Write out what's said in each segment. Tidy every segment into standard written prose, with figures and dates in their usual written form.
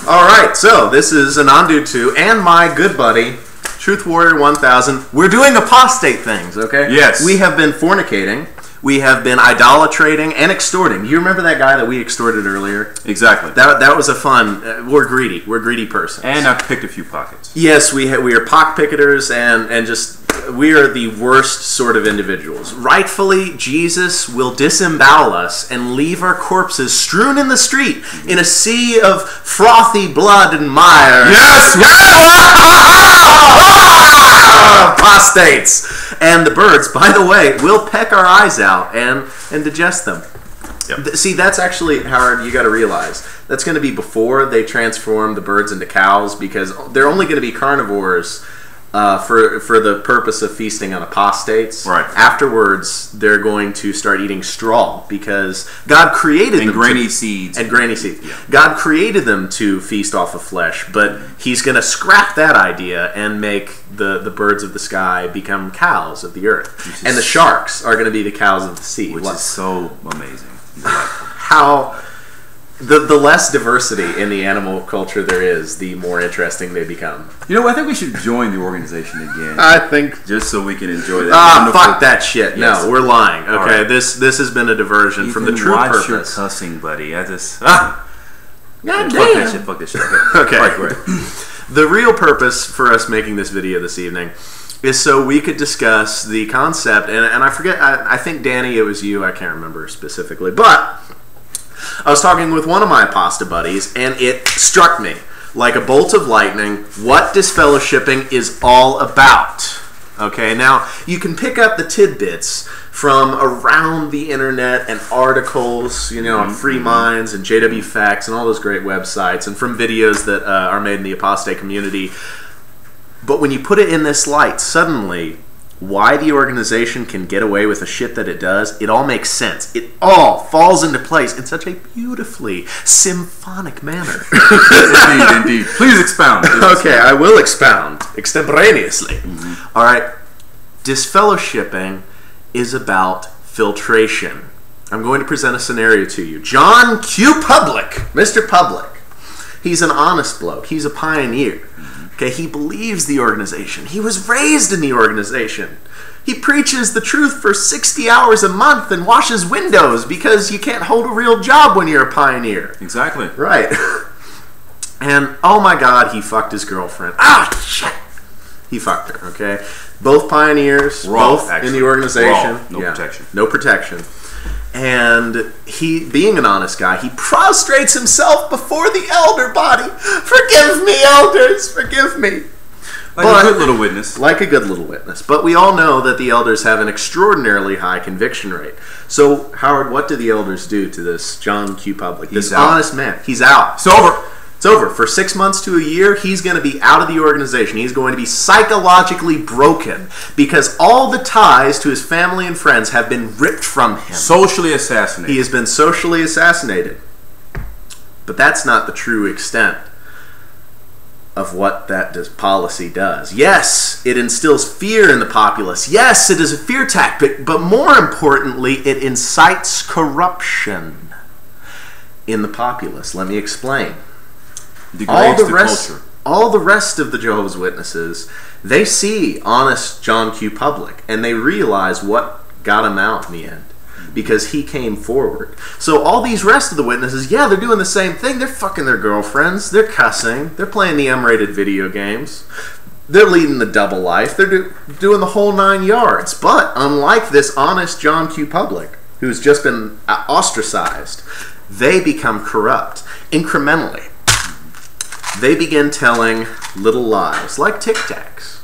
Alright, so this is Anandu2 and my good buddy, Truth Warrior 1000. We're doing apostate things, okay? Yes. We have been fornicating, we have been idolatrating and extorting. You remember that guy that we extorted earlier? Exactly. That was a fun, we're greedy persons. And I picked a few pockets. Yes, we are pockpicketers and just, we are the worst sort of individuals. Rightfully, Jesus will disembowel us and leave our corpses strewn in the street in a sea of frothy blood and mire. Yes! Apostates! And the birds, by the way, will peck our eyes out and digest them. Yep. See, that's actually, Howard, you got to realize, that's going to be before they transform the birds into cows, because they're only going to be carnivores for the purpose of feasting on apostates. Right. Afterwards, they're going to start eating straw, because God created them grainy seeds. And grainy seeds. Yeah. God created them to feast off of flesh, but He's going to scrap that idea and make the birds of the sky become cows of the earth. And the sharks are going to be the cows of the sea. Which is so amazing. How the less diversity in the animal culture there is, the more interesting they become. You know, I think we should join the organization again. I think just so we can enjoy that. Fuck that shit. Yes. No, we're lying. Okay, Right. This has been a diversion from the true watch purpose. your cussing, buddy. I just God fuck damn. that shit. Fuck that shit. Okay. Right. The real purpose for us making this video this evening is so we could discuss the concept, and I forget, I think, Danny, it was you, I can't remember specifically, but I was talking with one of my apostate buddies, and it struck me like a bolt of lightning what disfellowshipping is all about. Okay, now you can pick up the tidbits from around the internet and articles, you know, on Free Minds and JW Facts and all those great websites, and from videos that are made in the apostate community. But when you put it in this light, suddenly, why the organization can get away with the shit that it does, it all makes sense. It all falls into place in such a beautifully symphonic manner. Indeed. Please expound. Okay, I will expound extemporaneously. All right, disfellowshipping is about filtration. I'm going to present a scenario to you. John Q. Public, Mr. Public, he's an honest bloke. He's a pioneer. Okay, he believes the organization. He was raised in the organization. He preaches the truth for 60 hours a month and washes windows because you can't hold a real job when you're a pioneer. Exactly. Right. And, oh my God, he fucked his girlfriend. Ah, shit. He fucked her, okay? Both pioneers, both in the organization. No protection. No protection. And he, being an honest guy, he prostrates himself before the elder body. Forgive me, elders, forgive me. Like a good little witness. Like a good little witness. But we all know that the elders have an extraordinarily high conviction rate. So, Howard, what do the elders do to this John Q. Public? This honest man. He's out. It's over. It's over. For 6 months to a year, he's going to be out of the organization. He's going to be psychologically broken because all the ties to his family and friends have been ripped from him. Socially assassinated. He has been socially assassinated. But that's not the true extent of what that policy does. Yes, it instills fear in the populace. Yes, it is a fear tactic. But more importantly, it incites corruption in the populace. Let me explain. Degrades the culture. All the rest of the Jehovah's Witnesses, they see honest John Q. Public, and they realize what got him out in the end, because he came forward. So all these rest of the witnesses, yeah, they're doing the same thing. They're fucking their girlfriends. They're cussing. They're playing the M-rated video games. They're leading the double life. They're doing the whole 9 yards. But unlike this honest John Q. Public, who's just been ostracized, they become corrupt incrementally. They begin telling little lies, like Tic Tacs.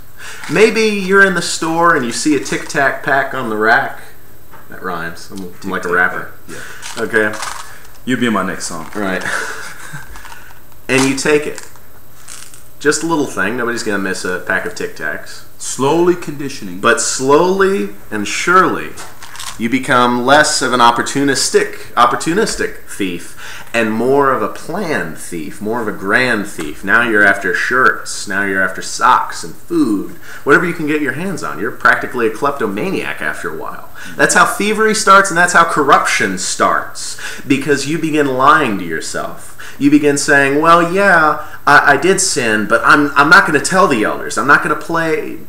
Maybe you're in the store and you see a Tic Tac pack on the rack. That rhymes. I'm like a rapper. Yeah. Okay. You'll be in my next song. Right. And you take it. Just a little thing. Nobody's going to miss a pack of Tic Tacs. Slowly conditioning. But slowly and surely, you become less of an opportunistic thief and more of a planned thief, more of a grand thief. Now you're after shirts, now you're after socks and food, whatever you can get your hands on. You're practically a kleptomaniac after a while. That's how thievery starts, and that's how corruption starts, because you begin lying to yourself. You begin saying, well, yeah, I did sin, but I'm not going to tell the elders. I'm not going to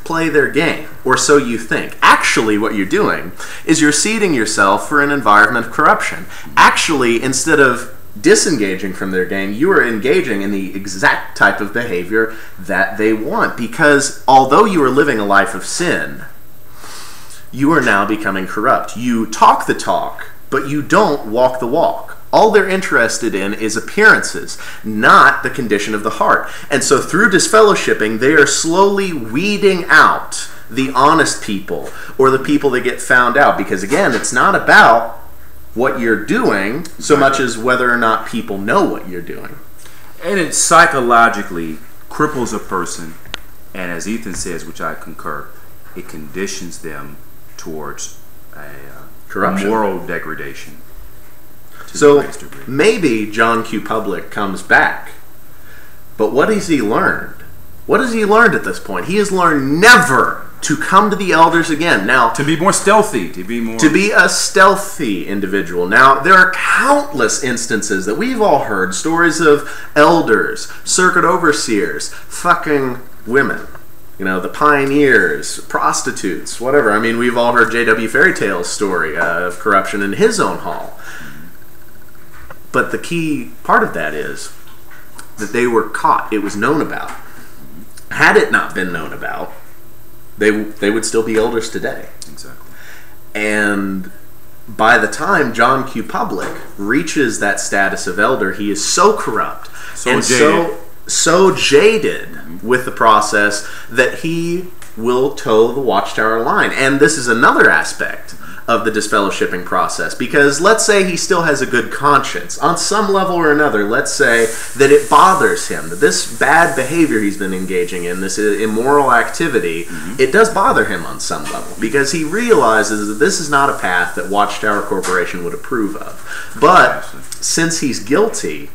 play their game, or so you think. Actually, what you're doing is you're seeding yourself for an environment of corruption. Actually, instead of disengaging from their game, you are engaging in the exact type of behavior that they want, because although you are living a life of sin, you are now becoming corrupt. You talk the talk, but you don't walk the walk. All they're interested in is appearances, not the condition of the heart. And so through disfellowshipping, they are slowly weeding out the honest people, or the people that get found out. Because again, it's not about what you're doing so much as whether or not people know what you're doing. And it psychologically cripples a person, and as Ethan says, which I concur, it conditions them towards a moral degradation. So maybe John Q. Public comes back, but what has he learned? What has he learned at this point? He has learned never to come to the elders again. Now, to be more stealthy, to be a stealthy individual. Now, there are countless instances that we've all heard, stories of elders, circuit overseers, fucking women. You know, the pioneers, prostitutes, whatever. I mean, we've all heard J.W. Fairytale's story of corruption in his own hall. But the key part of that is that they were caught. It was known about. Had it not been known about, they would still be elders today. Exactly. And by the time John Q. Public reaches that status of elder, he is so corrupt and so jaded with the process that he will toe the Watchtower line. And this is another aspect of the disfellowshipping process, because let's say he still has a good conscience on some level or another. Let's say that it bothers him, that this bad behavior he's been engaging in, this immoral activity, it does bother him on some level, because he realizes that this is not a path that Watchtower Corporation would approve of. But since he's guilty,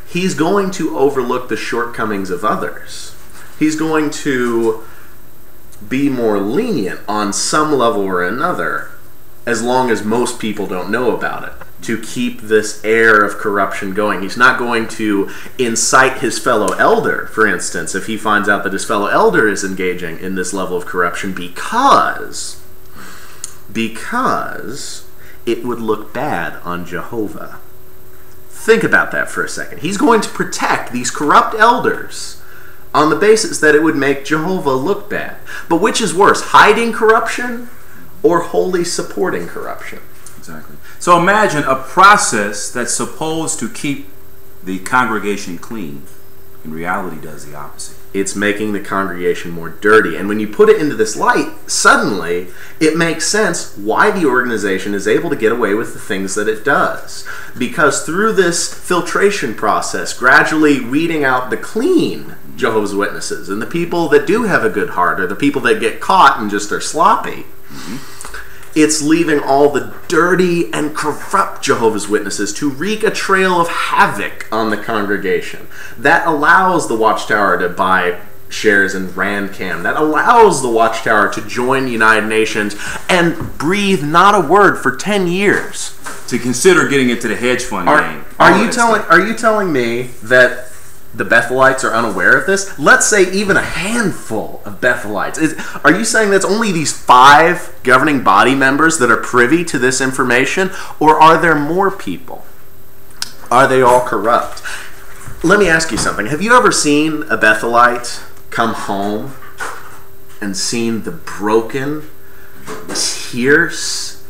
he's going to overlook the shortcomings of others. He's going to be more lenient on some level or another, as long as most people don't know about it, to keep this air of corruption going. He's not going to incite his fellow elder, for instance, if he finds out that his fellow elder is engaging in this level of corruption, because it would look bad on Jehovah. Think about that for a second. He's going to protect these corrupt elders on the basis that it would make Jehovah look bad. But which is worse, hiding corruption or wholly supporting corruption? Exactly. So imagine a process that's supposed to keep the congregation clean. In reality, does the opposite. It's making the congregation more dirty. And when you put it into this light, suddenly it makes sense why the organization is able to get away with the things that it does. Because through this filtration process, gradually weeding out the clean Jehovah's Witnesses and the people that do have a good heart, or the people that get caught and just are sloppy, it's leaving all the dirty and corrupt Jehovah's Witnesses to wreak a trail of havoc on the congregation. That allows the Watchtower to buy shares in RandCam. That allows the Watchtower to join United Nations and breathe not a word for 10 years. To consider getting into the hedge fund game. Are you telling me that the Bethelites are unaware of this? Let's say even a handful of Bethelites. Are you saying that's only these 5 governing body members that are privy to this information? Or are there more people? Are they all corrupt? Let me ask you something. Have you ever seen a Bethelite come home and seen the broken, terse,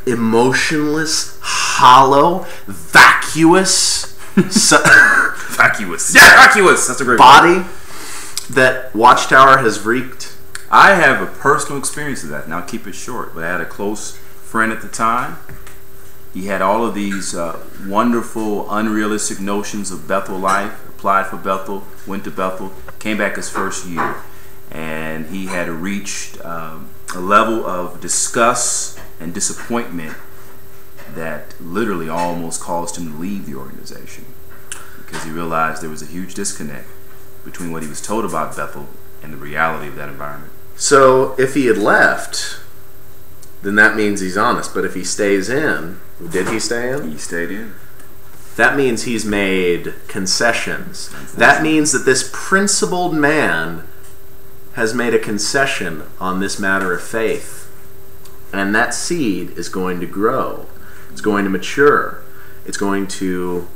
emotionless, hollow, vacuous, vacuous. Yeah, vacuous. That's a great body word. That Watchtower has wreaked? I have a personal experience of that. Now, I'll keep it short. But I had a close friend at the time. He had all of these wonderful, unrealistic notions of Bethel life. Applied for Bethel, went to Bethel, came back his first year. And he had reached a level of disgust and disappointment that literally almost caused him to leave the organization, because he realized there was a huge disconnect between what he was told about Bethel and the reality of that environment. So if he had left, then that means he's honest. But if he stays in, did he stay in? He stayed in. That means he's made concessions. That means that this principled man has made a concession on this matter of faith. And that seed is going to grow. It's going to mature. It's going to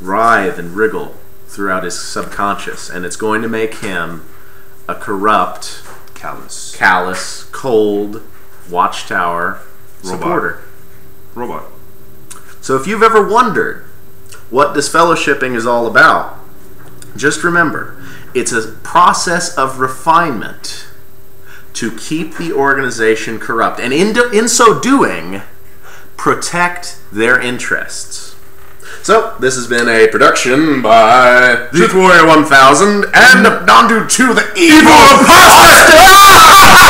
writhe and wriggle throughout his subconscious. And it's going to make him a corrupt, callous, cold, watchtower supporter. Robot. So if you've ever wondered what disfellowshipping is all about, just remember, it's a process of refinement to keep the organization corrupt, and in so doing, protect their interests. So, this has been a production by Truth Warrior 1000 and Nandu to the Evil Imposter!